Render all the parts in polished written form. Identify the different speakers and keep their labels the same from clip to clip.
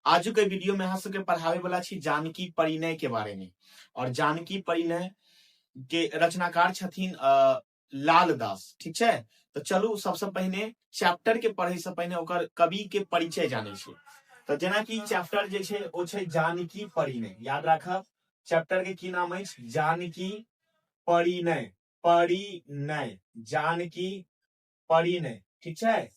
Speaker 1: आज के वीडियो में अहाँ सबके पढ़ावे वाला छी जानकी परिणय के बारे में। और जानकी परिणय के रचनाकार छथिन लाल दास। ठीक है, तो चलू सबसे पहले चैप्टर के पढ़े से पहले ओकर कवि के परिचय जाने छी। तो जेना कि चैप्टर जे छे ओ छे जानकी परिणय। याद राखब चैप्टर के की नाम है? जानकी परिणय। परिणय, जानकी परिणय। ठीक है,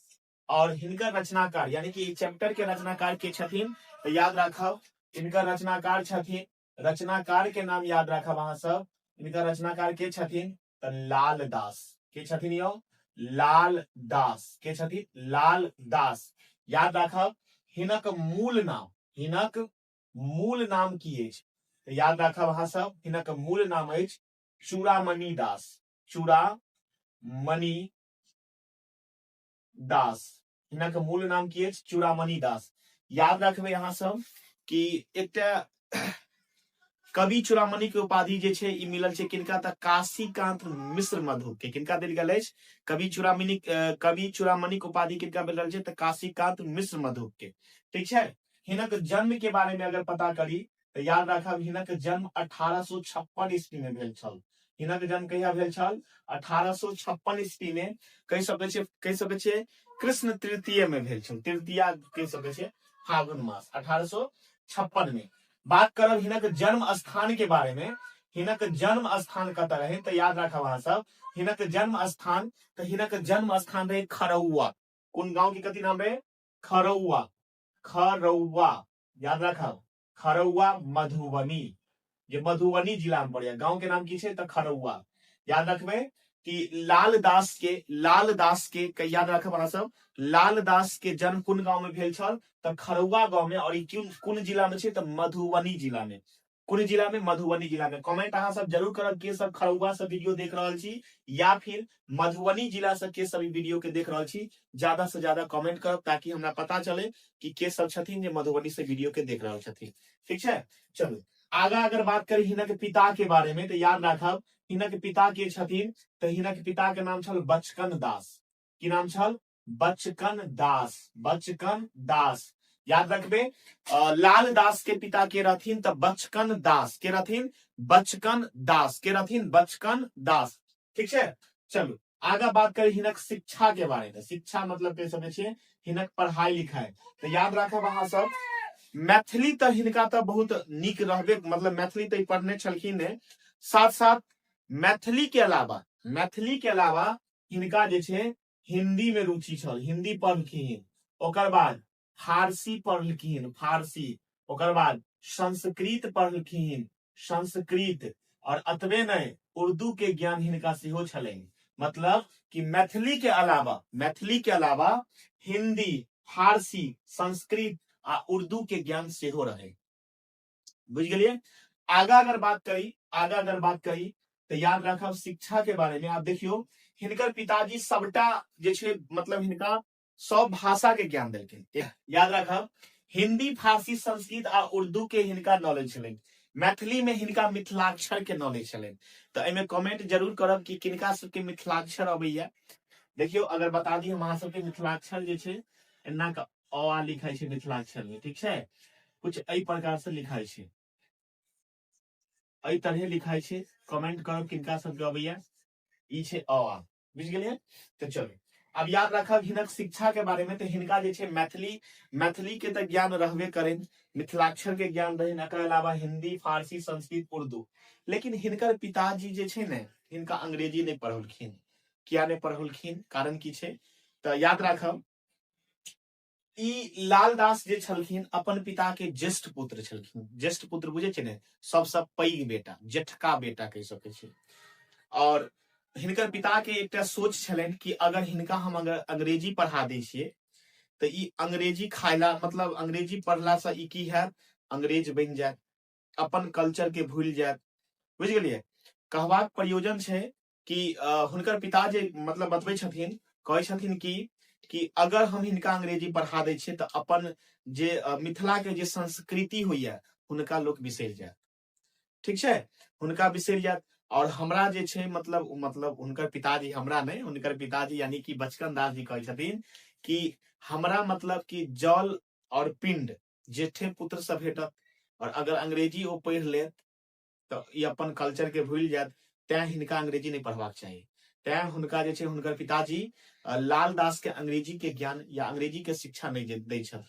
Speaker 1: और हिनकर रचनाकार यानी कि चैप्टर के रचनाकार के छथिन, तो याद राखब इनका रचनाकार छथिन, रचनाकार के नाम याद राखब अहाँ सब। इनका रचनाकार के छथिन? तो लाल दास। के छथिन यो? लाल दास। के छथिन? लाल दास। याद राखब हिनक मूल नाम, हिनक मूल नाम की अछि? तो याद राखब अहाँ सब हिनक मूल नाम अछि चूड़ामणि दास। चूड़ामणि दास। हिनक मूल नाम की अछि? चूड़ामणि दास। याद रखबे अहाँ सब कि एकटा कवि चूड़ामणि के उपाधि जे छे ई मिलल छे किनका? त काशीकांत मिश्र मधु के। किनका देल गेल अछि? कवि चूड़ामणि के उपाधि किनका मिलल छे? त काशीकांत मिश्र मधु के। ठीक है, हिनक जन्म के बारे में अगर पता करी तो याद रखब हिनक जन्म 1856 ईस्वी में भेल छल। हिनक जन्म कहिया भेल छल? 1856 ईस्वी में। कह सके छे कृष्ण तृतीय में भेल छल। तृतीया कह सके छे फागुन मास 1856 में। बात करब हिनक जन्म स्थान के बारे में। हिनक जन्म स्थान कत रहे? तो याद रखब अहाँ सब हिनक जन्म स्थान, तो हिनक जन्म स्थान रहे खरौआ। कौन गांव की कथी नाम रहे? खरौआ। खरौआ, याद रखब खरौआ मधुबनी, ये मधुबनी जिला में पड़े। गांव के नाम की छे? तो खरौआ। याद रखबे कि लाल दास के याद रखब अहाँ सब लाल दास के जन्म कुन गांव में भेल छल? तो खरौआ गांव में। और ई कुन जिला में छे? तो मधुबनी जिला में। कुन जिला में? मधुबनी जिला में। कमेंट अहाँ सब जरूर करब के सब खरौआ से वीडियो देख रहल छी या फिर मधुबनी जिला से के सब वीडियो के देख रहल छी। ज्यादा से ज्यादा कमेंट करब ताकि हमरा पता चले कि के सब छथिन जे मधुबनी से वीडियो के देख रहल छथिन। ठीक है, चलो आगा अगर बात करी हिनक पिता के बारे में तो याद रखब हिनक पिता के छथिन, तो हिनक पिता के नाम छल बचकन दास। की नाम छल? बचकन दास। बचकन दास। याद रखबे लाल दास के पिता के रहथिन तो बचकन दास। के रहथिन? बचकन दास। के रहथिन? बचकन दास। ठीक है, चलो आगा बात करी हिनक शिक्षा के बारे में। शिक्षा मतलब कह सके छे हिनक पढ़ाई लिखाई। तो याद रखब अहाँ सब मैथिली तो हिनका तो बहुत निक रहबे, मतलब मैथिली तो पढ़ने छलखिन ने। साथ साथ मैथिली के अलावा हिनका जे छे हिंदी में रुचि छल। हिंदी पढ़लखिन। ओकर बाद फारसी पढ़लखिन, फारसी। ओकर बाद संस्कृत पढ़लखिन, संस्कृत। और अतबे नहीं उर्दू के ज्ञान हिनका सेहो छलैन। मतलब कि मैथिली के अलावा हिंदी, फारसी, संस्कृत आ उर्दू के ज्ञान सेहो रहे। बुझ गेलिए? आगा अगर बात करी तो याद रखब शिक्षा के बारे में। आप देखियो हिनकर पिताजी सबटा जे छे मतलब हिनका सब भाषा के ज्ञान देलखिन। याद रखब हिंदी, फारसी, संस्कृत आ उर्दू के हिनका नॉलेज छलन। मैथिली में हिनका मिथिलाक्षर के नॉलेज छलन। तो एमे कमेंट जरूर करब कि किनका सबके मिथिलाक्षर अबैया। देखियो अगर बता दी हम अहाँ सबके मिथिलाक्षर जे छे एना का अ आ लिखाई छे मिथिलाक्षर में। ठीक है, कुछ एई प्रकार से लिखाई छे, एई तरह लिखाई छे। कमेंट करब किनका सबके अबैया। ई छे अ आ। बुझ गेलिए? तो चलो अब याद रखब हिनक शिक्षा के बारे में। तो हिनका जे छे मैथिली के तो ज्ञान रहबे करें, मिथिलाक्षर के ज्ञान रहे, एकर अलावा हिंदी, फारसी, संस्कृत, उर्दू। लेकिन हिनकर पिताजी जे छे ने हिनका अंग्रेजी नहीं पढ़लखिन। किया नहीं पढ़लखिन? कारण की छे? तो याद रखब ई लाल दास जे छलखिन अपन पिता के ज्येष्ठ पुत्र छलखिन। ज्येष्ठ पुत्र बुझे छे ने, सबसे पैघ बेटा, जेठका बेटा कह सके छे। और हिनकर पिता के एक सोच छलन कि अगर हिनका हम अगर अंग्रेजी पढ़ा दै छिए तो ई अंग्रेजी खायला, मतलब अंग्रेजी पढ़ला से ई की हैत? अंग्रेज बन जात, अपन कल्चर के भूल जात। बुझ गेलिए? कहबाक प्रयोजन छे कि हुनकर पिता जे मतलब बतबै छथिन, कहै छथिन कि अगर हम हिनका अंग्रेजी पढ़ा दै छिए तो अपन जे मिथिला के जे संस्कृति होइया हुनका लोग बिसर जात। ठीक है, हुनका बिसर जात। और हमरा जे छे मतलब उनकर पिताजी, हमरा नहीं उनकर पिताजी यानी कि बचकन दास जी कहे छथिन कि हमरा मतलब कि जल और पिंड जेठे पुत्र से भेटत, और अगर अंग्रेजी ओ पढ़ि लेत तो ई अपन कल्चर के भूल जात, तैं हिनका अंग्रेजी नहीं पढ़बाक चाही। तैं हुनका जे छै हुनकर पिताजी लाल दास के अंग्रेजी के ज्ञान या अंग्रेजी के शिक्षा नहीं दै छल।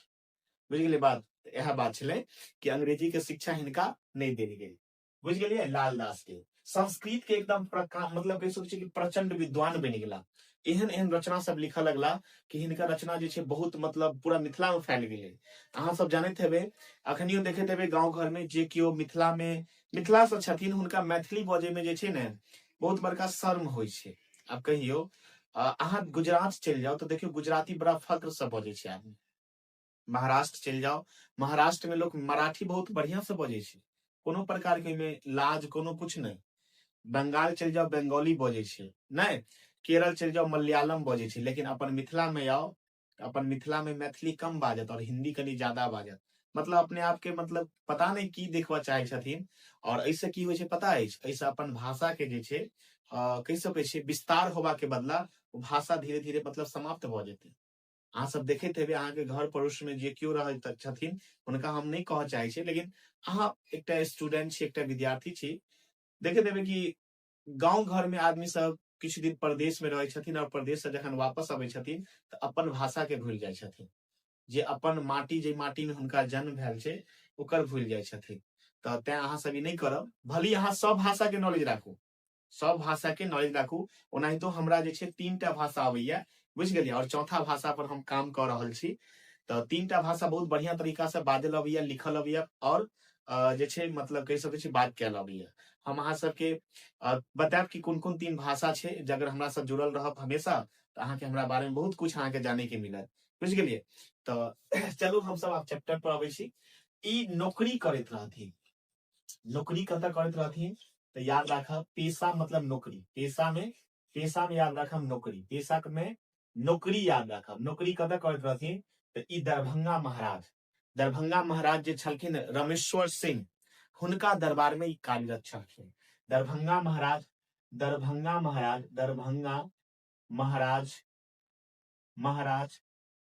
Speaker 1: बुझ गेलिए बात, यह बात छलै कि अंग्रेजी के शिक्षा हिनका नहीं देल गेल। बुझ गेलिए, लाल दास के संस्कृत के एकदम मतलब कहि सकै छी कि प्रचंड विद्वान बनि गेला। एहन एहन रचना सब लिखऽ लगला कि हिनका रचना जे छै बहुत मतलब पूरा मिथिला में फैल गेलै। अहाँ सब जानैत हेबै, अखनियो देखैत हेबै गाँव घर में जे केओ मिथिला से छथिन हुनका मैथिली बजै में जे छै ने बहुत बड़का शर्म होइ छै। आब कहियो अहाँ गुजरात चलि जाओ तो देखियो गुजराती बड़ा फक्र से बजै छै आदमी। महाराष्ट्र चलि जाओ, महाराष्ट्र में लोग मराठी बहुत बढ़िया से बजै छै, कोनो प्रकार के में लाज कोनो कुछ नहीं। बंगाल चलि जाओ बंगाली बजै छै, नहीं केरल चलि जाओ मलयालम बजै छै, लेकिन अपन मिथिला में आओ, अपन मिथिला में मैथिली कम बाजत और हिंदी कनी ज्यादा बाजत। मतलब अपने आप के मतलब पता नहीं की देखबा चाहे छथिन। और ऐसे की होइ छै पता अछि, ऐसे अपन भाषा के जे छै कहि सकै छियै विस्तार होबा के बदला वो भाषा धीरे धीरे मतलब समाप्त भ जेतै। अहाँ सब देखैत हेबै अहाँ के घर पड़ोस में जे केओ रहैत छथिन हुनका हम नहीं कहऽ चाहे छी, लेकिन अहाँ एकटा स्टूडेंट छी, एकटा विद्यार्थी छी, देखैत हेबै कि गांव घर में आदमी सब किछु दिन परदेश में रहै छथिन और परदेश से जखन वापस अबै छथिन तऽ अपन भाषा के भूलि जाइ छथिन। जे अपन माटी, जे माटी में हुनका जन्म भेल छै ओकर भूलि जाइ छथिन। तऽ तें अहाँ सब ई नहीं करब, भली अहाँ सब भाषा के नॉलेज राखू, सब भाषा के नॉलेज राखू। ओनाहितो हमरा जे छै 3टा भाषा आबैया, बुझ गेलियै, और चौथा भाषा पर हम काम कर रहल छी। तो 3टा भाषा बहुत बढ़िया तरीका से बाजल अबैया, लिखल अबैया और जे छै मतलब कहि सकै छी बात कैल अबैया। हम अहाँ सबके बतायब कि कोन कोन 3 भाषा छै, जे अगर हमरा से जुड़ल रहब हमेशा तो अहाँ के हमरा बारे में बहुत कुछ अहाँ के जाने के मिलत। बुझ गेलियै, तो चलू हम सब आब चैप्टर पर अबै छी। ई नौकरी करैत रहथिन, नौकरी कतऽ करैत रहथिन तो याद राखब, पेशा मतलब नौकरी, पेशा में याद राखब नौकरी, पेशा में नौकरी याद राखब। नौकरी कतऽ करैत रहथिन तो ई दरभंगा महाराज जे छलखिन रमेश्वर सिंह, हुनका दरबार में ई कार्यरत छलखिन। दरभंगा महाराज महाराज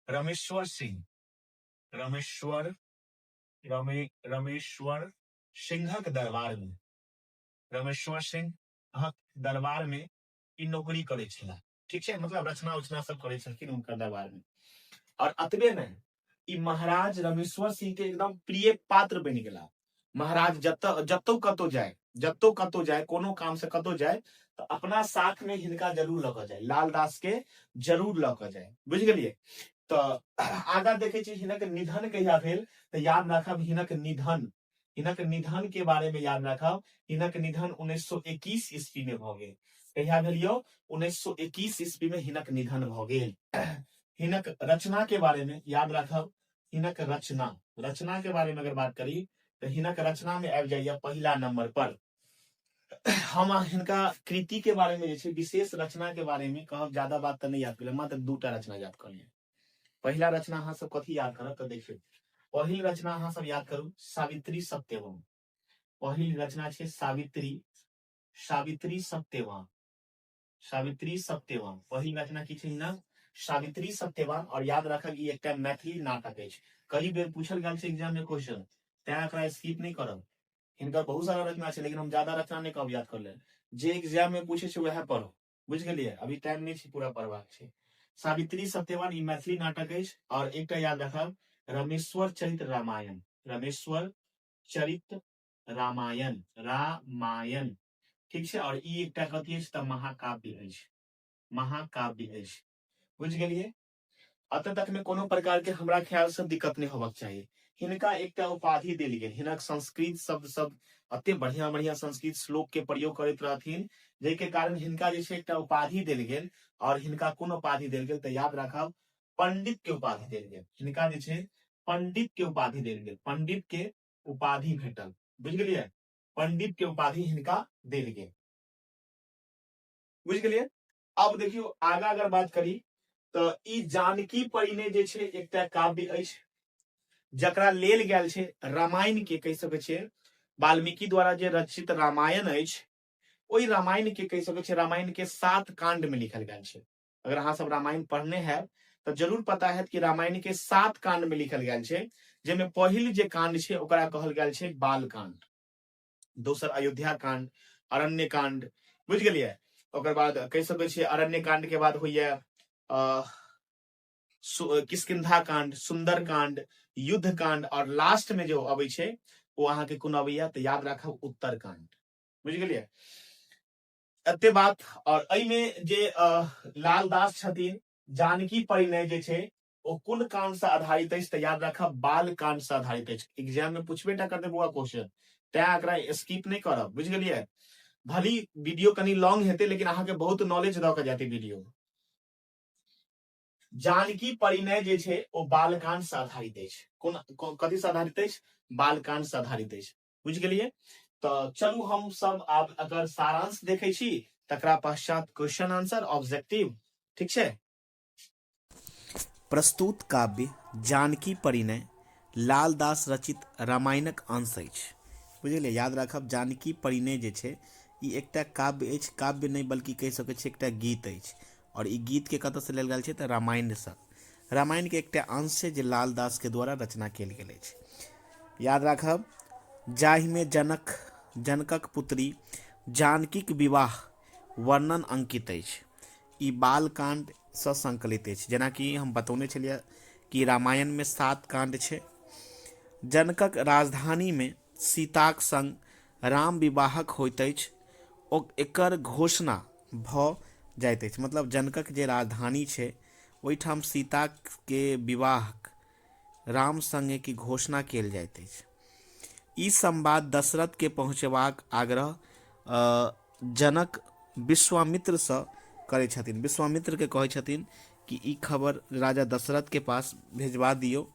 Speaker 1: रमेश्वर सिंह, रमेश्वर सिंहक दरबार में, रमेश्वर सिंह दरबार में ई नौकरी करै छला। ठीक छै, मतलब रचना उचना सब करै छलखिन हुनकर दरबार में। और अतबे नहीं, ई महाराज रमेश्वर सिंह के एकदम प्रिय पात्र बनि गेला। महाराज जतौ कतौ जाए, कोनो काम से कतौ जाए तो अपना साथ में हिनका जरूर लऽ कऽ जाए, लाल दास के जरूर लऽ कऽ जाए। बुझ गेलियै, तो आगा देखे छी हिनक निधन कहिया भेल तो याद राखब हिनक निधन के बारे में याद राखब। हिनक निधन 1921 ईस्वी में भ गेल। कहिया भेल यौ? 1921 ईस्वी में हिनक निधन भ गेल। हिनक रचना के बारे में याद राखब, हिनक रचना के बारे में अगर बात करी तो हिनक रचना में आबि जाइए पहला नंबर पर। हम हिनका कृति के बारे में जे छै विशेष रचना के बारे में कहब, ज्यादा बात तो नहीं याद कर, मात्र 2टा रचना याद कर लिया। पहला रचना अहाँ सब कथी याद करब तो देखियो, पहिल रचना अहाँ सब याद करू सावित्री सत्यवान। पहिल रचना छै सावित्री सत्यवान। पहिल रचना की छै ना, सावित्री सत्यवान। और याद रखब ई एकटा मैथिली नाटक अछि। कई बेर पूछल गेल छै एग्जाम में क्वेश्चन, तें एकरा स्किप नहीं करब। हिनकर बहुत सारा रचना छै, लेकिन हम ज्यादा रचना नहीं कहब याद कर ले, जे एग्जाम में पूछे छै वह पढ़ो। बुझ गेलियै, अभी टाइम नहीं छै पूरा पढ़बाक छै। सावित्री सत्यवान ई मैथिली नाटक अछि। और एकटा याद रखब रामेश्वर चरित रामायण, ठीक छै। और ई एकटा कथी अछि तऽ महाकाव्य अछि। बुझ गेलियै, अतः तक में कोनो प्रकार के हमरा ख्याल से दिक्कत नहीं होबाक चाहिए। हिनका एकटा उपाधि देल गेल, हिनक संस्कृत शब्द सब अते बढ़िया बढ़िया संस्कृत श्लोक के प्रयोग करैत रहथिन, जै के कारण हिनका जे छै एकटा उपाधि देल गेल। और हिनका कोन उपाधि देल गेल तऽ याद राखब पंडित के उपाधि देल गेल। हिनका जे छै पंडित के उपाधि देल गेल, पंडित के उपाधि भेटल। बुझ गेलियै, पंडित के उपाधि हिनका देल गेल। बुझ गेलियै, अब देखियो आगा अगर बात करी तो ई जानकी परिने जे छै एकटा काव्य अछि, जकरा लेल गेल छै रामायण के कहि सकै छै, वाल्मीकि द्वारा जे रचित रामायण अछि, ओई रामायण के कहि सकै छै रामायण के 7 कांड में लिखल गेल छै। अगर अहाँ सब रामायण पढ़ने हैं तो जरूर पता है कि रामायण के 7 कांड में लिखल गेल छै, जेमे पहिल जे कांड छै ओकरा कहल गेल छै बाल कांड, दोसर अयोध्या कांड, अरण्य कांड, बुझ गेलियै। ओकर बाद कहि सकै छियै अरण्य कांड के बाद होइया किष्किंधा कांड, सुंदर कांड, युद्ध कांड, और लास्ट में जो अबै छै वो अहाँ के कोन अबैया तऽ याद राखब उत्तर कांड, बुझ गेलियै। एते बात। और एहिमे जे लालदास छथिन, जानकी परिणय जे छै ओ कोन कांड से आधारित अछि तऽ याद राखब बाल कांड से आधारित अछि। एग्जाम में पूछबे टा करते बौआ क्वेश्चन, तैं एकरा स्किप नहीं करब, बुझ गेलियै। भली वीडियो कनी लॉन्ग हेतै लेकिन अहाँ के बहुत नॉलेज दऽ के जाते वीडियो। जानकी परिणय जे छै ओ बालकांड से आधारित अछि। कोन कथी से आधारित अछि? बालकांड से आधारित अछि, बुझ गेलियै। तो चलू हम सब आब अगर सारांश देखे छी तकरा पश्चात क्वेश्चन आंसर ऑब्जेक्टिव, ठीक छै। प्रस्तुत काव्य जानकी परिणय लालदास रचित रामायणक अंश अछि, बुझलियै। याद राखब जानकी परिणय जे छै ई एकटा काव्य अछि, काव्य नहीं बल्कि कहि सकै छी एकटा गीत अछि। और ई गीत के कतऽ से लेल गेल छै तऽ रामायण से। रामायण के एकटा अंश छै जे लालदास के द्वारा रचना कयल गेल अछि। याद राखब जाहि में जनकक पुत्री जानकीक विवाह वर्णन अंकित अछि। ई बालकांड से संकलित अछि। जेना कि हम बतौने छलियै कि रामायण में 7 कांड छै। जनकक राजधानी में सीताक संग राम विवाहक होइत अछि, एकर घोषणा भऽ जाइत अछि। मतलब जनकक जे राजधानी छै ओहिठाम सीता के विवाह राम संगे की घोषणा कयल जाइत अछि। ई संवाद दशरथ के पहुँचेबाक आग्रह जनक विश्वामित्र से करै छथिन। विश्वामित्र के कहै छथिन कि ई खबर राजा दशरथ के पास भेजवा दियो।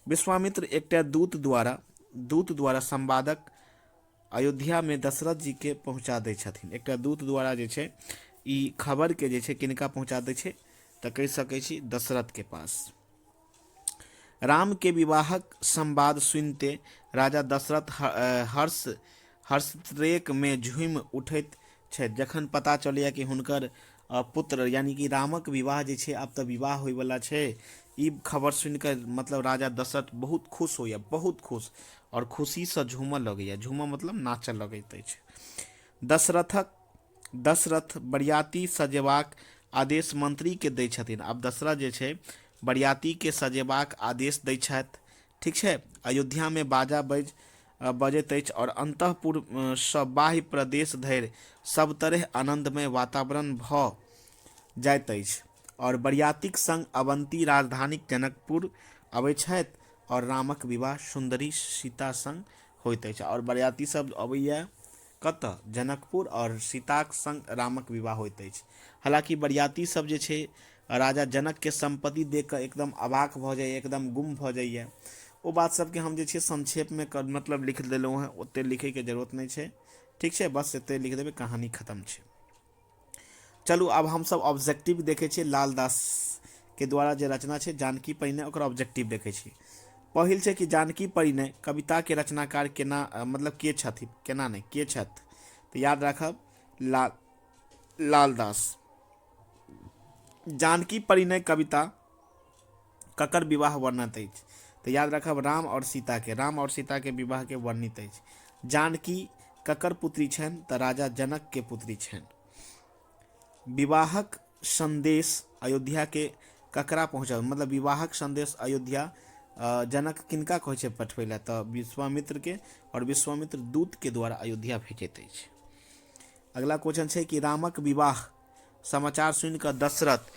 Speaker 1: विश्वामित्र एकटा दूत द्वारा संवादक अयोध्या में दशरथ जी के पहुंचा दै छथिन। एकटा दूत द्वारा जे छै ई खबर के जे छै किनका पहुंचा दै छै तऽ कहि सकै छी दशरथ के पास। राम के विवाहक संवाद सुनते राजा दशरथ हर्षोद्रेक में झूमि उठैत छथि। जखन पता चलैया कि हुनकर पुत्र यानी कि रामक विवाह जे छै आब तऽ विवाह होय वाला छै, ई खबर सुनिकर मतलब राजा दशरथ बहुत खुश होइया, बहुत खुश, और खुशी से झूमऽ लगैया। झूमऽ मतलब नाचऽ लगैत अछि। दशरथ बरियाती सजेबाक आदेश मंत्री के दै छथिन। आब दशरथ जे छै बरियाती के सजेबाक आदेश दै छथि, ठीक छै। अयोध्या में बाजा बजैत अछि और अंतःपुर सँ बाह्य प्रदेश धरि सब तरह आनंदमय वातावरण भऽ जाइत अछि। और बरियातीक संग अवंती राजधानी जनकपुर अबै छथि और रामक विवाह सुंदरी सीता संग होइत अछि। और बरियाती सब अबैया कतऽ? जनकपुर, और सीताक संग रामक विवाह होइत अछि। हालांकि बरियाती सब जे छै राजा जनक के संपत्ति देख कऽ एकदम अवाक भऽ जाइए, एकदम गुम भऽ जाइए। ओ बात सबके हम जे छै संक्षेप में मतलब लिख देलहुँ हैं, ओते लिखे के जरूरत नहीं छै, ठीक छै। बस एते लिख देबै, कहानी खत्म छै। चलू अब हम सब ऑब्जेक्टिव देखे छियै लालदास के द्वारा जे रचना छै जानकी परिणय, ओकर ऑब्जेक्टिव देखे छी। पहिल छै कि जानकी परिणय कविता के रचनाकार केना मतलब के छथिन, केना नहीं के छथि तऽ याद राखब लालदास। जानकी परिणय कविता ककर विवाह वर्णित अछि तऽ याद राखब राम और सीता के विवाह के वर्णित अछि। जानकी ककर पुत्री छनि तऽ राजा जनक के पुत्री छनि। विवाहक संदेश अयोध्या के ककरा पहुँचल, मतलब विवाहक संदेश अयोध्या जनक किनका कहै छै पठबै लए तऽ विश्वामित्र के, और विश्वामित्र दूत के द्वारा अयोध्या भेजैत अछि। अगला क्वेश्चन छै कि रामक विवाह समाचार सुनि कऽ दशरथ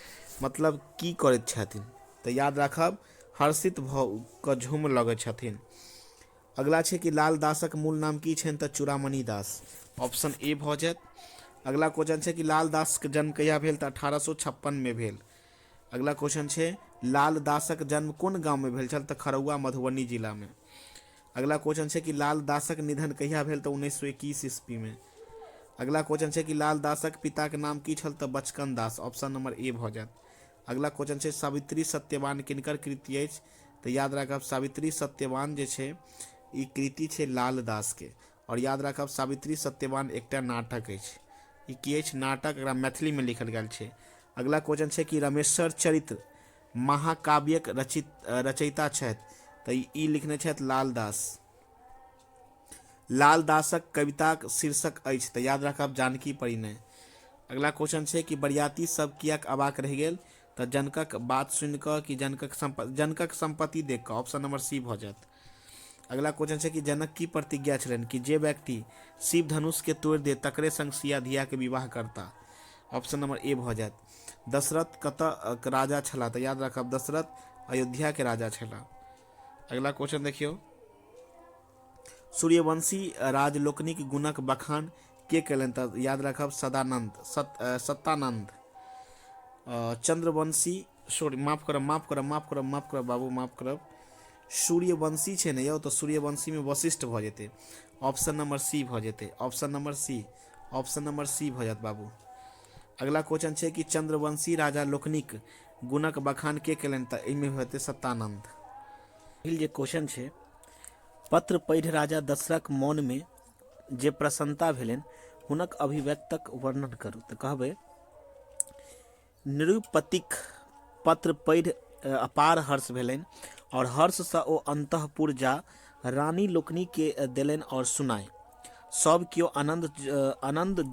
Speaker 1: मतलब की करैत छथिन तऽ याद राखब हर्षित भऽ कऽ झूम लगैत छथिन। अगला छै कि लालदासक मूल नाम की छनि तऽ चूड़ामणि दास, ऑप्शन ए भऽ जायत। अगला क्वेश्चन छै कि लालदास के जन्म कहिया भेल तऽ 1856 में भेल। अगला क्वेश्चन छै लालदासक जन्म कोन गांव में भेल छल तऽ खरौआ मधुबनी जिला में। अगला क्वेश्चन छै कि लालदासक निधन कहिया भेल तऽ 1921 ईस्वी में। अगला क्वेश्चन छै कि लालदासक पिता के नाम की छल तऽ बचकन दास, ऑप्शन नंबर ए भऽ जायत। अगला क्वेश्चन छै सावित्री सत्यवान किनकर कृति अछि तऽ याद राखब सावित्री सत्यवान जे छै ई कृति छै लालदास के। और याद राखब सावित्री सत्यवान एकटा नाटक अछि। ई की अछि? नाटक, एकरा मैथिली में लिखल गेल छै। अगला क्वेश्चन छै कि रामेश्वर चरित्र महाकाव्यक रचयिता छथि तऽ ई लिखने छथि लालदास। लालदासक कविताक शीर्षक अछि, तऽ याद राखब जानकी परिणय। अगला क्वेश्चन छै कि बरियाती सब किएक अवाक रहि गेल, तऽ जनकक बात सुनि कऽ कि जनकक संपत्ति देख कऽ, ऑप्शन नंबर सी भऽ जायत। अगला क्वेश्चन छै कि जनक की प्रतिज्ञा छलनि कि जे व्यक्ति शिव धनुष के तोड़ि दे तकरे संग सिया धिया के विवाह करता, ऑप्शन नंबर ए भऽ जायत। दशरथ कतऽ राजा छला, तऽ याद राखब दशरथ अयोध्या के राजा छला। अगला क्वेश्चन देखियौ, सूर्यवंशी राजलोकनिक गुणक बखान के कयलनि, तऽ याद राखब सत्तानंद। चंद्रवंशी माफ करब बाबू, माफ करब, सूर्यवंशी छै ने यौ, तऽ सूर्यवंशी में वशिष्ठ भऽ जेतै, ऑप्शन नंबर सी भऽ जेतै, ऑप्शन नंबर सी भऽ जायत बाबू। अगला क्वेश्चन छै कि चंद्रवंशी राजा लोकनिक गुणक बखान के कयलनि, तऽ एहिमे हेतै सत्तानंद। पहिल जे क्वेश्चन छै, पत्र पढ़ि राजा दशरथक मौन में जे प्रसन्नता भेलनि हुनक अभिव्यक्तक वर्णन करू, तऽ कहबै निरुपतिक पत्र पढ़ि अपार हर्ष भेलनि और हर्ष सँ ओ अंतःपुर जा रानी लोकनि के देलनि और सुनाय। सब केओ आनंद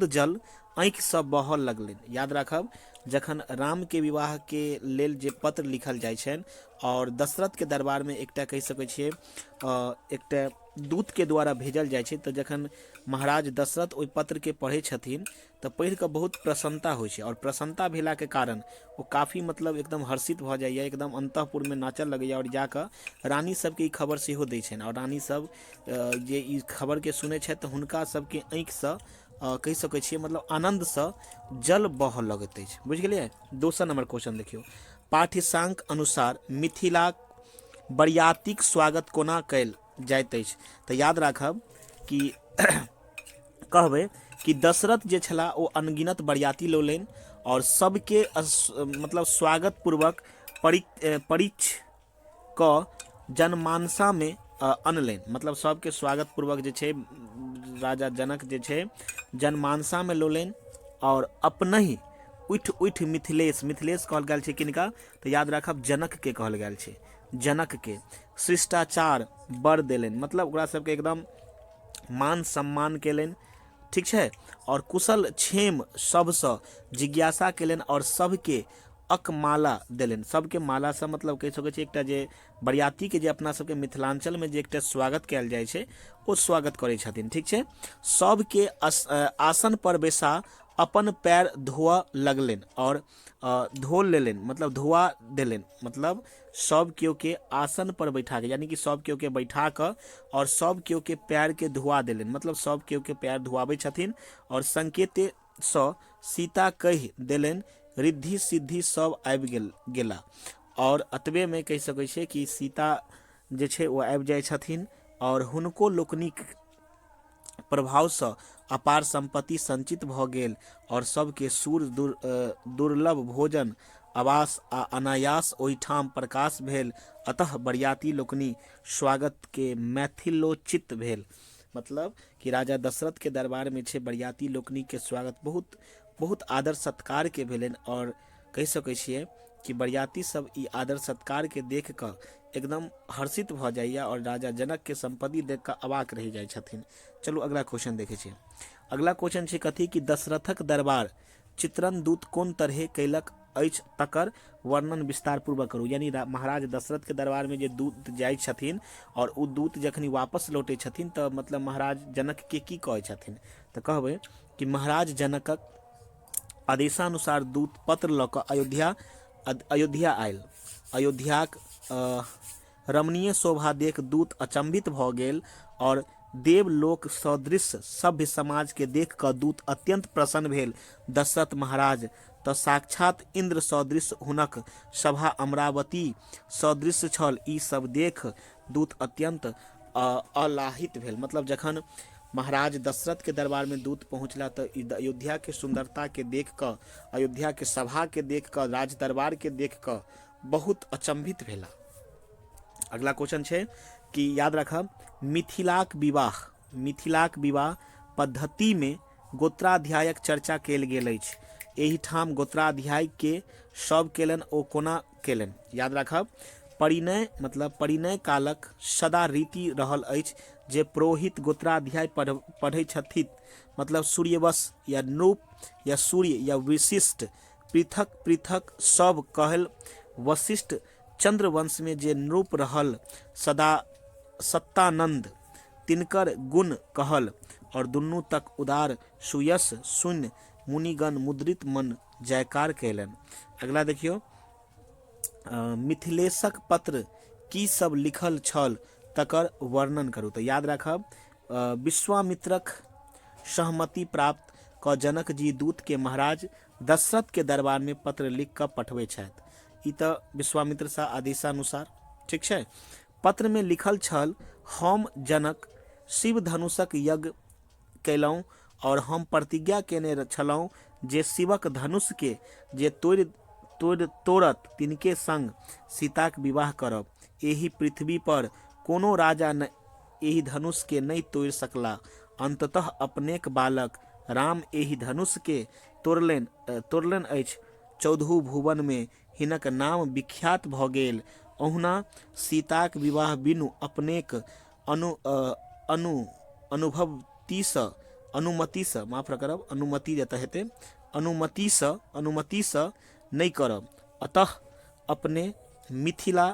Speaker 1: जल आँखि सँ बहऽ लगलनि। याद राखब जखन राम के विवाह के लेल जे पत्र लिखल जाइ छनि और दशरथ के दरबार में एकटा कहि सकै छियै एकटा दूत के द्वारा भेजल जाइ छै, तऽ जखन महाराज दशरथ ओहि पत्र के पढ़ै छथिन तऽ पढ़ि कऽ बहुत प्रसन्नता होइ छै, और प्रसन्नता भेला के कारण ओ काफी मतलब एकदम हर्षित भऽ जाइए, एकदम अंतःपुर में नाचऽ लगैए और जाकऽ रानी सबके ई खबर सेहो दै छनि, और रानी सब जे ई खबर के सुनै छथि तऽ हुनका सबके आँखि सँ कहि सकै छियै मतलब आनंद सँ जल बहऽ लगैत अछि। बुझ गेलियै। दोसर नंबर क्वेश्चन देखियौ, पाठ्यसांक अनुसार मिथिलाक बरियातीक स्वागत कोना कयल जाइत अछि, तऽ याद राखब कि कहबै कि दशरथ जे छला ओ अनगिनत बरियाती लौलनि और सबके मतलब स्वागत पूर्वक परिछ कऽ जनमानसा में अनलनि, मतलब सबके स्वागत पूर्वक जे छै राजा जनक जे छै जनमानसा में लौलनि और अपनहि उठि मिथिलेश कहल गेल छै किनका, तऽ याद राखब जनक के कहल गेल छै, जनक के शिष्टाचार बर देलनि, मतलब ओकरा सबके एकदम मान सम्मान केलनि, ठीक छै, और कुशल क्षेम सबसँ जिज्ञासा केलनि और सबके अकमाला देलनि। सबके माला से मतलब कहि सकै छी एकटा जे बरियाती के जे अपना सबके मिथिलांचल में जे एकटा स्वागत कयल जाइ छै ओ स्वागत करै छथिन, ठीक छै। सबके आसन पर बैसा अपन पैर धोआ लगलनि और धो लेलनि, मतलब धोआ देलनि, मतलब सब केओ के आसन पर बैठा के, यानी कि सब केओ के बैठा कऽ और सब केओ के पैर के धोआ देलनि, मतलब सब केओ के पैर धोआबै छथिन और संकेते सँ सीता कहि देलनि रिद्धि सिद्धि सब आबि गेला, और अतबे में कहि सकै छियै कि सीता जे छै ओ आबि जाइ छथिन और हुनको लोकनिक प्रभाव सँ अपार संपत्ति संचित भऽ गेल और सबके सूर दुर्लभ भोजन आवास आ अनायास ओहिठाम प्रकाश भेल, अतः बरियाती लोकनि स्वागत के मैथिलोचित भेल। मतलब कि राजा दशरथ के दरबार में छै बरियाती लोकनि के स्वागत बहुत बहुत आदर सत्कार के भेलनि, और कहि सकै छियै कि बरियाती सब ई आदर सत्कार के देख कऽ एकदम हर्षित भऽ जाइए और राजा जनक के संपत्ति देख कऽ अवाक रहि जाइ छथिन। चलू अगला क्वेश्चन देखै छियै। अगला क्वेश्चन छै कथी कि दशरथक दरबार चित्रण दूत कोन तरहे कयलक अछि तकर वर्णन विस्तार पूर्वक करू। यानी महाराज दशरथ के दरबार में जे दूत जाइ छथिन और उ दूत जखनी वापस लौटे छथिन तऽ मतलब महाराज जनक के की कहै छथिन, तऽ कहबै कि महाराज जनकक आदेशानुसार दूत पत्र लऽ कऽ अयोध्या आयल। अयोध्याक रमणीय शोभा देख दूत अचंभित भऽ गेल और देवलोक सदृश सभ्य समाज के देख कऽ दूत अत्यंत प्रसन्न भेल। दशरथ महाराज तऽ साक्षात इंद्र सदृश हुनक सभा अमरावती सदृश छल। ई सब देख दूत अत्यंत अलाहित भेल। मतलब जखन महाराज दशरथ के दरबार में दूत पहुँचला तो अयोध्या के सुंदरता के देख कऽ, अयोध्या के सभा के देख कऽ, राज दरबार के देख कऽ बहुत अचंभित भेला। अगला क्वेश्चन छै कि याद रखब मिथिलाक विवाह पद्धति में गोत्राध्यायक चर्चा कयल गेल अछि। एहिठाम गोत्राध्याय के सब केलनि ओ कोना केलनि। याद राखब
Speaker 2: परिणय मतलब परिणय कालक सदा रीति रहल अछि जे पुरोहित गोत्राध्याय पढ़ै छथिन, मतलब सूर्यवश या नृप या सूर्य या विशिष्ट पृथक पृथक सब कहल। वशिष्ठ चंद्रवंश में जे नृप रहल सदा सत्तानंद तिनकर गुण कहल, और दुनू तक उदार सुयस शून्य मुनिगण मुद्रित मन जयकार कयलनि। अगला देखियो, मिथिलेशक पत्र की सब लिखल छल तकर वर्णन करू। तो याद राखब, विश्वामित्रक सहमति प्राप्त क जनक जी दूत के महाराज दशरथ के दरबार में पत्र लिख क पठबै छथि। ई तो विश्वामित्र सा आदेशानुसार ठीक छै। पत्र में लिखल छल, हम जनक शिव धनुषक यज्ञ कयलहुँ और हम प्रतिज्ञा केने छलहुँ जे शिवक धनुष के जे तोड़त तिनके संग सीताक विवाह करब। एही पृथ्वी पर कोनो राजा एही धनुष के नहीं तोड़ सकला। अंततः अपनेक बालक राम एही धनुष के तोड़लन अछि। 14 भुवन में हिनक नाम विख्यात भ गेल। ओहुना सीताक विवाह बिनु अपनेक अनुमति से माफ करब, अनुमति जतऽ हेतै अनुमति से नहीं करब। अतः अपने मिथिला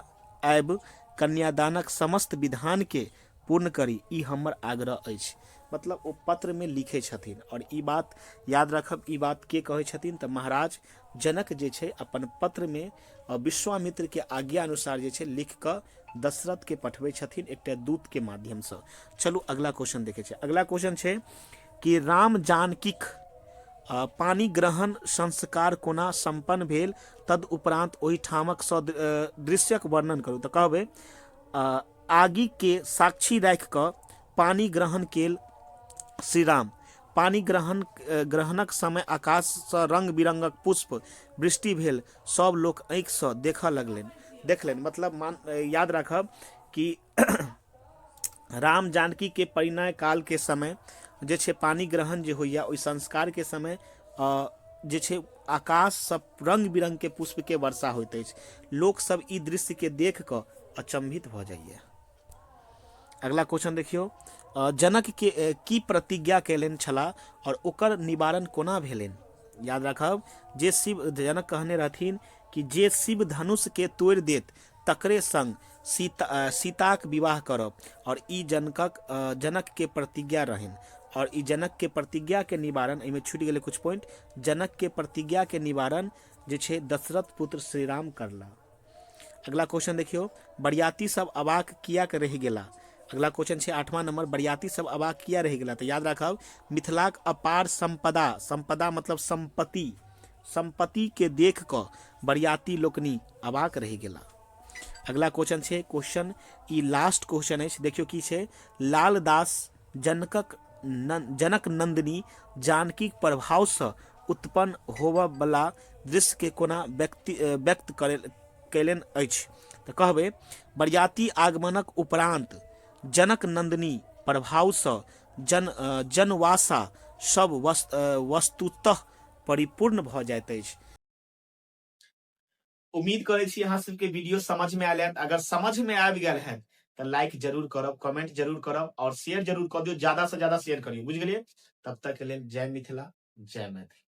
Speaker 2: आबि कन्यादानक समस्त विधान के पूर्ण करी, ई हमर आग्रह अछि। मतलब वो पत्र में लिखे छथिन, और ई बात याद रखब, ई बात के कहे छथिन तऽ महाराज जनक जे छै अपन पत्र में विश्वामित्र के आज्ञा अनुसार जे छै लिख क दशरथ के पठबै छथिन एकटा दूत के माध्यम से। चलू अगला क्वेश्चन देखे छै। अगला क्वेश्चन छै कि राम जानकीक पानी ग्रहण संस्कार कोना संपन्न भेल, तद उपरांत ओहि ठामक दृश्यक वर्णन करू। तऽ कहबै, आगि के साक्षी राखि कऽ पानी ग्रहण केल श्री राम। पानी ग्रहणक समय आकाश से रंग बिरंगक पुष्प वृष्टि भेल, सब लोक आँखि से देखलनि। मतलब याद राखब कि राम जानकी के परिणय काल के समय जे छै पानी ग्रहण जे होइया, ओहि संस्कार के समय जे छै आकाश सब रंग बिरंग के पुष्प के वर्षा होइत अछि। लोक सब ई दृश्य के देख कऽ अचंभित भऽ जाइए। अगला क्वेश्चन देखियो, जनक के की प्रतिज्ञा कयलनि छलाह और ओकर निवारण कोना भेलनि। याद राखब, जे शिव जनक कहने रहथिन कि जे शिव धनुष के तोड़ देत तकरे संग सीताक विवाह करब, और ई जनक के प्रतिज्ञा रहन। और ई जनक के प्रतिज्ञा के निवारण, एहिमे छूटि गेलै कुछ पॉइंट, जनक के प्रतिज्ञा के निवारण जे छै दशरथ पुत्र श्री राम करला। अगला क्वेश्चन देखियो, बरियाती सब अवाक किया के रहि गेला। अगला क्वेश्चन छै 8वां नंबर, बरियाती सब अवाक किया रहि गेला। तो याद राखब, मिथिलाक अपार संपदा मतलब संपत्ति के देख क बरियाती लोकनि अवाक रहि गेला। अगला क्वेश्चन छै, क्वेश्चन ई लास्ट क्वेश्चन अछि, देखियो की छै, लाल दास जनक नंदिनी जानकी प्रभाव से उत्पन्न होबय वाला दृश्य के कोना व्यक्त कयलनि अछि। तऽ कहबै, बरियाती आगमनक उपरांत जनक नंदिनी प्रभाव से जनवासा सब वस्तुतः परिपूर्ण भऽ जाइत अछि।
Speaker 1: उम्मीद करै छी अहाँ सबके वीडियो समझ में आयल हैत। अगर समझ में आबि गेल है तो लाइक जरूर करब, कमेंट जरूर करब और शेयर जरूर कर दियो, ज्यादा से ज्यादा शेयर करियो, बुझ गेलिए। तब तक के लिए जय मिथिला, जय मैथिली।